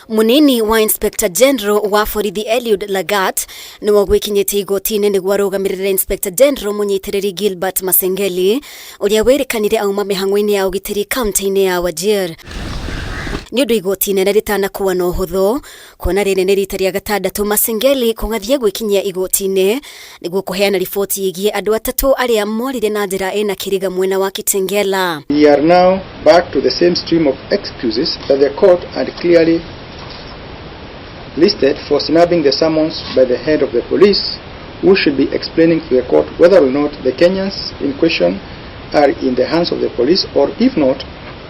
Munini wa Inspector General wa borithi Eliud Lagat ni wagwikinyite igoti-ini niguo arugamirire Inspector General munyitiriri GILBERT Masengeli uria werikanire auma mihang'o-ini ya ugitiri kaunti-ini ya Wajir. Ni undu igoti-inene ritanakuwa na uhuthu kuona riri ni rita ria gatandatu Masengeli kungathia gwikinyia igoti-ini niguo kuheana riboti yigie andu atatu aria morire na njira ina KIRIGA mwena wa KITENGELA. We are now back to the same stream of excuses that the court had clearly listed for snubbing the summons by the head of the police, who should be explaining to the court whether or not the Kenyans in question are in the hands of the police, or if not,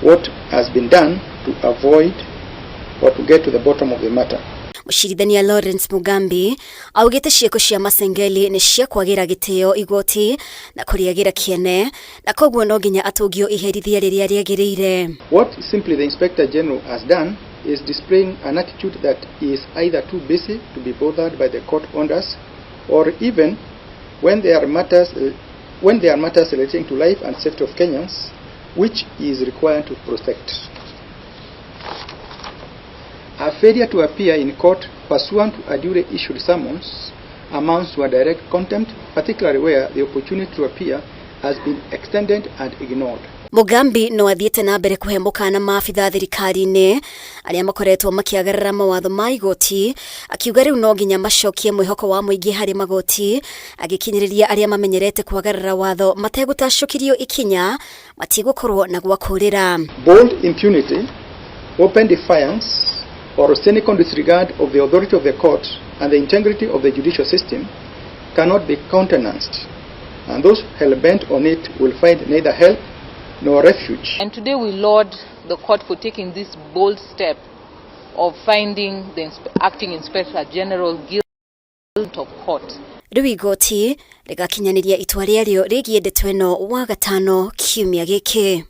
what has been done to avoid or to get to the bottom of the matter. Mucirithania Lawrence Mugambi augite cieko cia Masengeli ni cia kwagira gitio igoti na kuriagira kiene na koguo no nginya atungio iherithia riria riagirire. What simply the Inspector General has done is displaying an attitude that he is either too busy to be bothered by the court orders, or even when there are matters relating to life and safety of Kenyans, which he is required to protect. A failure to appear in court pursuant to a duly issued summons amounts to a direct contempt, particularly where the opportunity to appear has been extended and ignored. Mugambi no athiete na mbere kuhe mukana maabitha thirikari-ini aria makoretwo makiagarara mawatho ma igoti, akiuga riu no nginya macokie mwihoko wa muingi hari magoti, agikinyiriria aria mamenyerete kwagarara watho mategutacukirio ikinya matigukorwo na gwakurira. Bold impunity, open defiance, or cynical disregard of the authority of the court and the integrity of the judicial system cannot be countenanced, and those hell-bent on it will find neither help nor refuge. And today we laud the court for taking this bold step of finding the acting Inspector General guilty of court. Riu igoti rigakinyaniria itua riario rigie ndeto ino wa gatano kiumia giki.